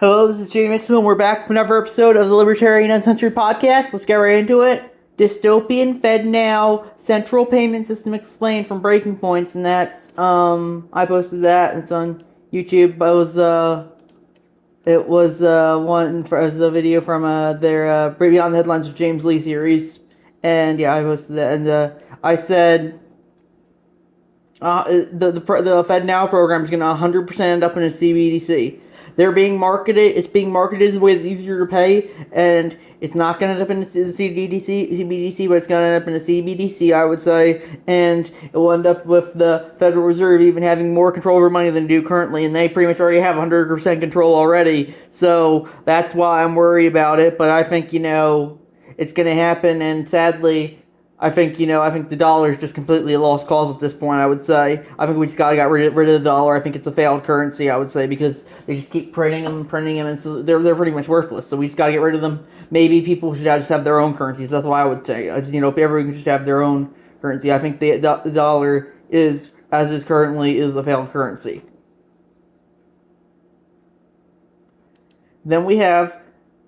Hello, this is Jamie Mitchell, and we're back for another episode of the Libertarian Uncensored podcast. Let's get right into it. Dystopian Fed Now Central Payment System Explained from Breaking Points, and that's I posted that, and it's on YouTube. It was one for as a video from their Beyond the Headlines of James Lee series, and yeah, I posted that, and I said the Fed Now program is going to 100% end up in a CBDC. They're being marketed. It's being marketed as a way that's easier to pay, and it's not going to end up in a CBDC, but it's going to end up in a CBDC, I would say, and it will end up with the Federal Reserve even having more control over money than they do currently, and they pretty much already have 100% control already. So that's why I'm worried about it. But I think it's going to happen, and sadly, I think the dollar is just completely a lost cause at this point. I would say. I think we just gotta get rid of the dollar. I think it's a failed currency. I would say because they just keep printing them, and so they're pretty much worthless. So we just gotta get rid of them. Maybe people should just have their own currencies. That's what I would say. Everyone should have their own currency. I think the dollar is, as is currently, is a failed currency. Then we have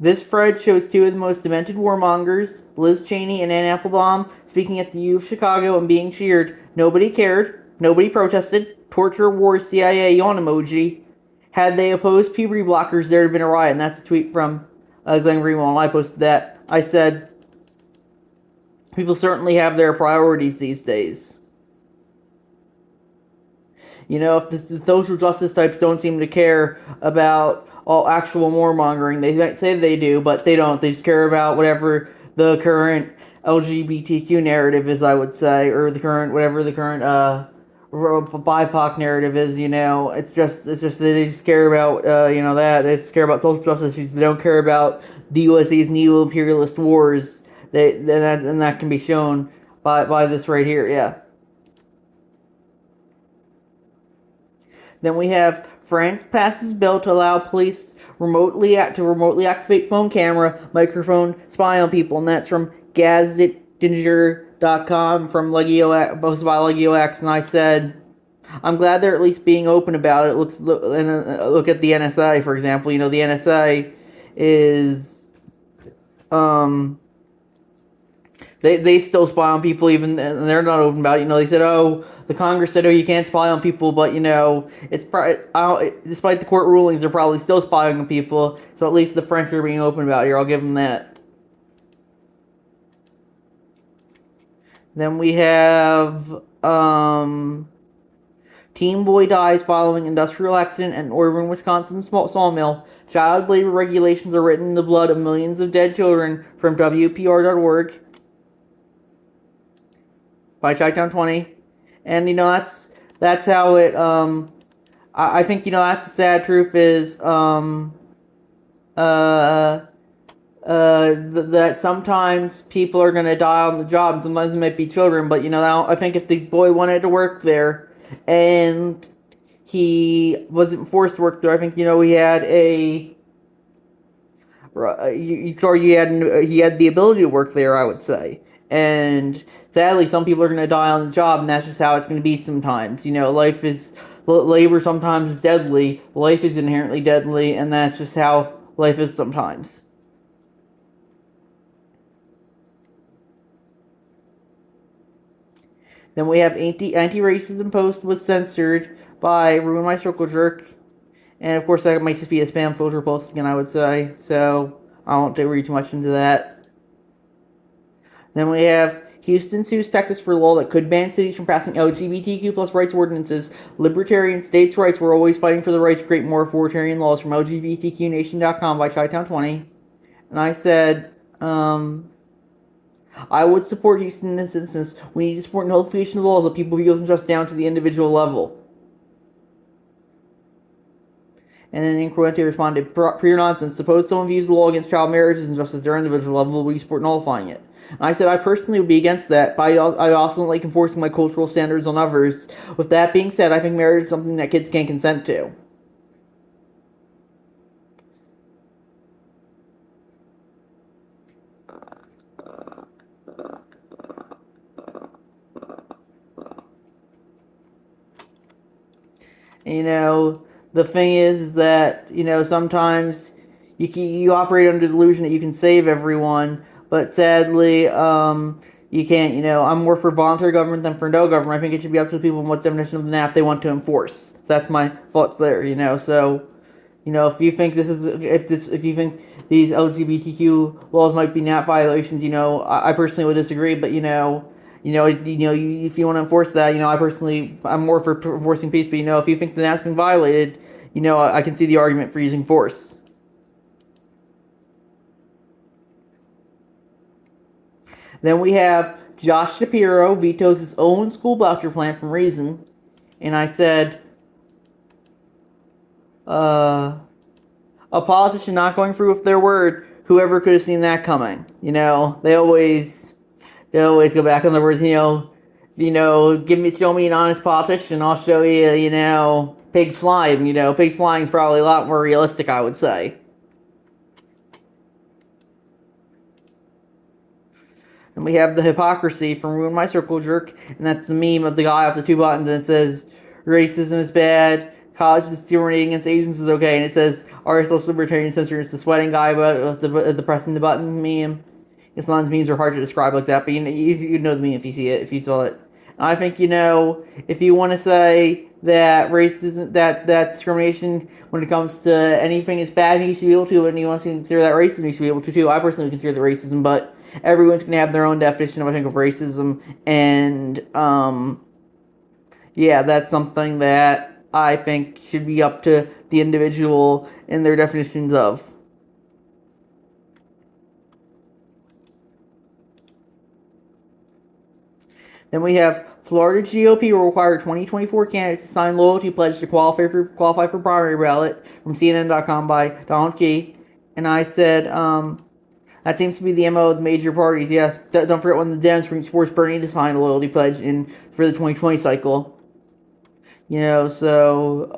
this thread shows two of the most demented warmongers, Liz Cheney and Ann Applebaum, speaking at the U of Chicago and being cheered. Nobody cared. Nobody protested. Torture wars CIA yawn emoji. Had they opposed puberty blockers, there would have been a riot. And that's a tweet from Glenn Greenwald. I posted that. I said, people certainly have their priorities these days. If the social justice types don't seem to care about all actual warmongering, they might say they do, but they don't. They just care about whatever the current LGBTQ narrative is, I would say, or whatever the current BIPOC narrative is. It's just they just care about that. They just care about social justice issues. They don't care about the USA's neo-imperialist wars. And that can be shown by this right here. Yeah. Then we have France passes bill to allow police remotely activate phone camera, microphone, spy on people, and that's from GazzetDinger.com from posted by LegioX. And I said, I'm glad they're at least being open about it. Look at the NSA, for example. The NSA is They still spy on people, even and they're not open about it. They said, the Congress said, you can't spy on people, but despite the court rulings, they're probably still spying on people. So at least the French are being open about it here. I'll give them that. Then we have teen boy dies following industrial accident at Northern Wisconsin sawmill. Child labor regulations are written in the blood of millions of dead children from WPR.org. By Chi-Town 20, and that's how it. I think that's the sad truth is that sometimes people are gonna die on the job, and sometimes it might be children. But I think if the boy wanted to work there, and he wasn't forced to work there, I think he had a. He had the ability to work there, I would say. And sadly, some people are going to die on the job, and that's just how it's going to be sometimes. Labor sometimes is deadly. Life is inherently deadly, and that's just how life is sometimes. Then we have anti-racism post was censored by Ruin My Circle Jerk. And of course, that might just be a spam filter post again, I would say. So I won't read too much into that. Then we have Houston sues Texas for law that could ban cities from passing LGBTQ plus rights ordinances. Libertarian states' rights were always fighting for the right to create more authoritarian laws from LGBTQNation.com by Chi-Town 20. And I said, I would support Houston in this instance. We need to support nullification of laws that people view as unjust down to the individual level. And then Incruente responded, pure nonsense. Suppose someone views the law against child marriage as injustice at their individual level, we support nullifying it. And I said I personally would be against that, but I also don't like enforcing my cultural standards on others. With that being said, I think marriage is something that kids can't consent to. And, the thing is that, sometimes you operate under the delusion that you can save everyone, but sadly, you can't. I'm more for voluntary government than for no government. I think it should be up to the people what definition of the NAP they want to enforce. So that's my thoughts there. So, if you think if you think these LGBTQ laws might be NAP violations, I personally would disagree. But if you want to enforce that, I'm more for enforcing peace. But if you think the NAP's been violated, I can see the argument for using force. Then we have Josh Shapiro vetoes his own school voucher plan from Reason, and I said, a politician not going through with their word. Whoever could have seen that coming? They always go back on the words. Show me an honest politician, I'll show you. Pigs flying. Pigs flying is probably a lot more realistic, I would say. And we have the hypocrisy from Ruin My Circle Jerk, and that's the meme of the guy with the two buttons, and it says, racism is bad, college discriminating against Asians is okay, and it says, RSL's Libertarian censored. It's the sweating guy with the pressing the button meme. Sometimes memes are hard to describe like that, but you know the meme if you see it, if you saw it. And I think, if you want to say that racism, that discrimination when it comes to anything is bad, you should be able to, and you want to consider that racism, you should be able to too. I personally consider that racism, but everyone's going to have their own definition of, I think, of racism, and, yeah, that's something that I think should be up to the individual in their definitions of. Then we have Florida GOP will require 2024 candidates to sign loyalty pledge to qualify for primary ballot from CNN.com by Donald Key. And I said, that seems to be the MO of the major parties. Yes, don't forget when the Dems forced Bernie to sign a loyalty pledge for the 2020 cycle. So,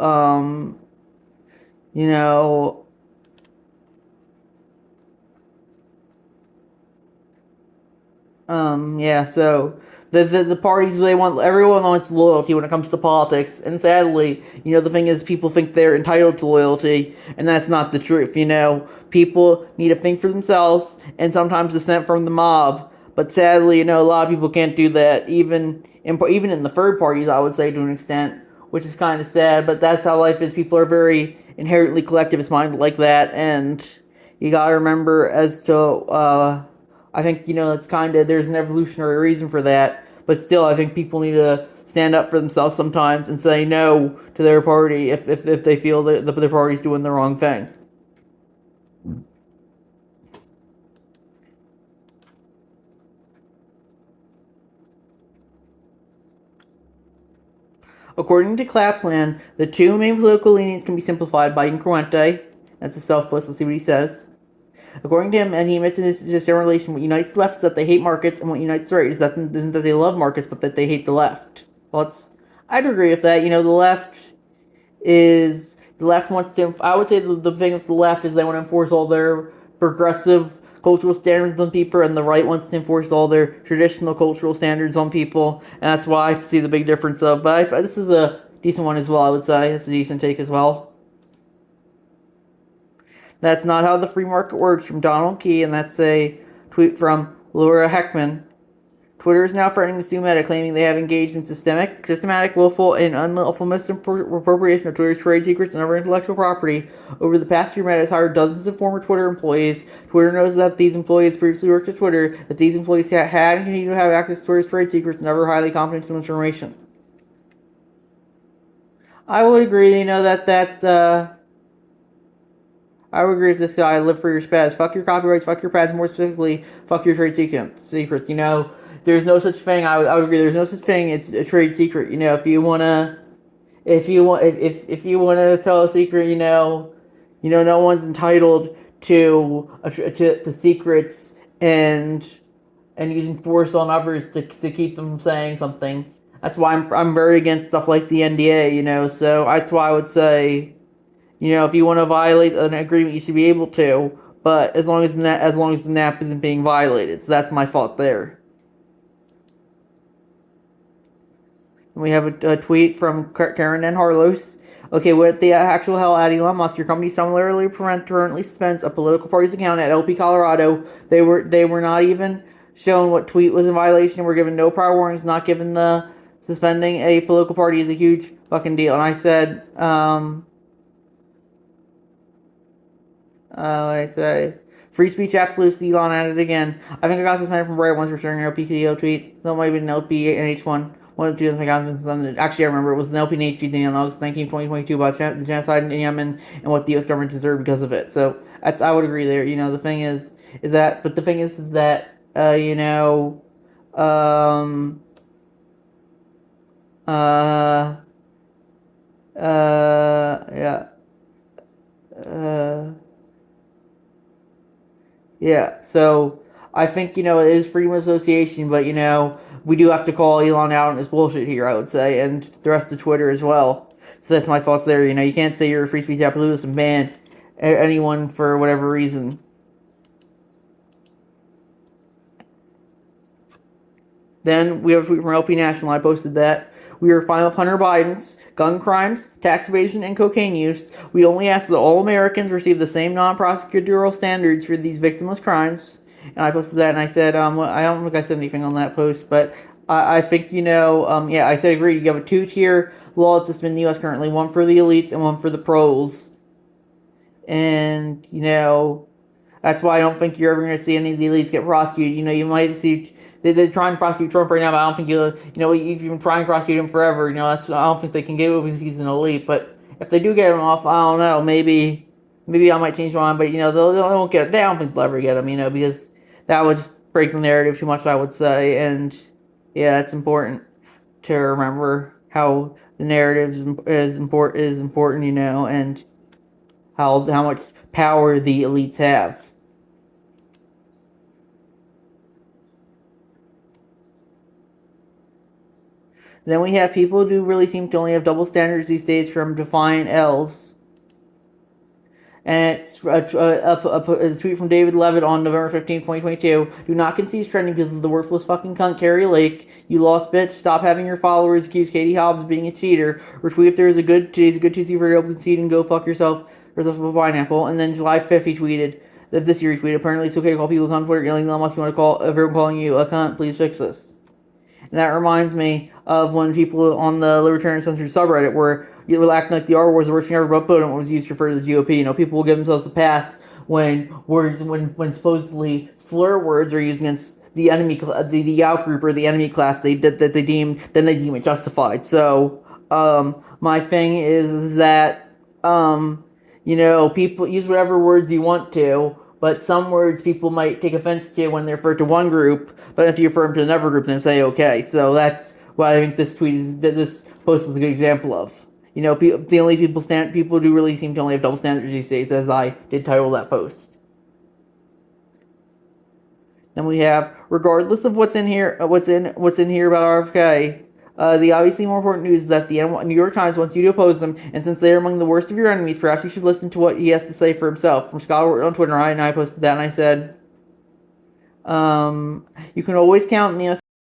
yeah, so the parties, everyone wants loyalty when it comes to politics, and sadly, the thing is, people think they're entitled to loyalty, and that's not the truth. People need to think for themselves, and sometimes dissent from the mob. But sadly, a lot of people can't do that, even in the third parties, I would say, to an extent, which is kind of sad. But that's how life is. People are very inherently collectivist minded like that, and you gotta remember as to. I think, it's there's an evolutionary reason for that, but still, I think people need to stand up for themselves sometimes and say no to their party if they feel that their party's doing the wrong thing. According to Kaplan, the two main political leanings can be simplified by incongruente. That's a self-post. Let's see what he says. According to him, and he admits in his general relation, what unites the left is that they hate markets, and what unites the right isn't that they love markets, but that they hate the left. Well, I'd agree with that. The left wants to. I would say the thing with the left is they want to enforce all their progressive cultural standards on people, and the right wants to enforce all their traditional cultural standards on people, and that's why I see the big difference of. But this is a decent one as well. I would say it's a decent take as well. That's not how the free market works, from Donald Key, and that's a tweet from Laura Heckman. Twitter is now threatening to sue Meta, claiming they have engaged in systematic, willful, and unlawful misappropriation of Twitter's trade secrets and other intellectual property. Over the past year, Meta has hired dozens of former Twitter employees. Twitter knows that these employees previously worked at Twitter, that these employees had and continue to have access to Twitter's trade secrets and other highly confidential information. I would agree, I would agree with this guy. Live for your spaz. Fuck your copyrights. Fuck your patents. More specifically, fuck your trade secrets. There's no such thing. I would agree. There's no such thing as a trade secret. If you wanna tell a secret, no one's entitled to secrets and using force on others to keep them from saying something. That's why I'm very against stuff like the NDA. So that's why I would say. If you want to violate an agreement, you should be able to, but as long as the NAP isn't being violated. So that's my fault there. And we have a tweet from Karen N. Harlos. Okay, what the actual hell at Elon Musk? Your company summarily currently suspends a political party's account at LP Colorado. They were not even shown what tweet was in violation. Were given no prior warnings. Not given the suspending a political party is a huge fucking deal. And I said, I say, free speech absolutely. Elon added again. I think I got suspended from Reddit once for sharing an LPCO tweet. That might have been an LP and H1. One of the two accounts. Actually, I remember it was an LP and H2 thing on August 19, 2022 about the genocide in Yemen and what the U.S. government deserved because of it. So I would agree there. The thing is that, but the thing is that, yeah, uh. Yeah, so I think, it is freedom of association, but, we do have to call Elon out on his bullshit here, I would say, and the rest of Twitter as well. So that's my thoughts there. You can't say you're a free speech absolutist and ban anyone for whatever reason. Then we have a tweet from LP National. I posted that. We are fine with Hunter Biden's gun crimes, tax evasion, and cocaine use. We only ask that all Americans receive the same non-prosecutorial standards for these victimless crimes. And I posted that, and I said, I don't think I said anything on that post, but I think, yeah, I said agree. You have a two-tier law to suspend in the U.S. currently, one for the elites and one for the pros. And, that's why I don't think you're ever going to see any of the elites get prosecuted. You might see they're trying to prosecute Trump right now, but I don't think you've been trying to prosecute him forever. I don't think they can get him because he's an elite. But if they do get him off, I don't know. Maybe I might change my mind. But they won't get. I don't think they'll ever get him. Because that would just break the narrative too much, I would say. And yeah, it's important to remember how the narrative is important. And how much power the elites have. Then we have people who really seem to only have double standards these days from Defiant L's. And it's a tweet from David Levitt on November 15, 2022. Do not concede trending because of the worthless fucking cunt Carrie Lake. You lost, bitch. Stop having your followers accuse Katie Hobbs of being a cheater. Retweet if there is today's a good Tuesday for you to concede and go fuck yourself of a pineapple. And then July 5th he tweeted, this year he tweeted, apparently it's okay to call people cunt Twitter, yelling unless you want to call everyone calling you a cunt, please fix this. And that reminds me of when people on the Libertarian Uncensored subreddit were acting like the R was the worst thing ever, but Bowden was used to refer to the GOP. People will give themselves a pass when supposedly slur words are used against the enemy, the outgroup or the enemy class they deem it justified. So my thing is that people use whatever words you want to. But some words people might take offense to when they refer to one group, but if you refer them to another group, then say okay. So that's what I think this post is a good example of. The only people do really seem to only have double standards these days, as I did title that post. Then we have, regardless of what's in here about RFK. The obviously more important news is that the New York Times wants you to oppose them, and since they are among the worst of your enemies, perhaps you should listen to what he has to say for himself. From Scott on Twitter, and I posted that, and I said, you can always count on the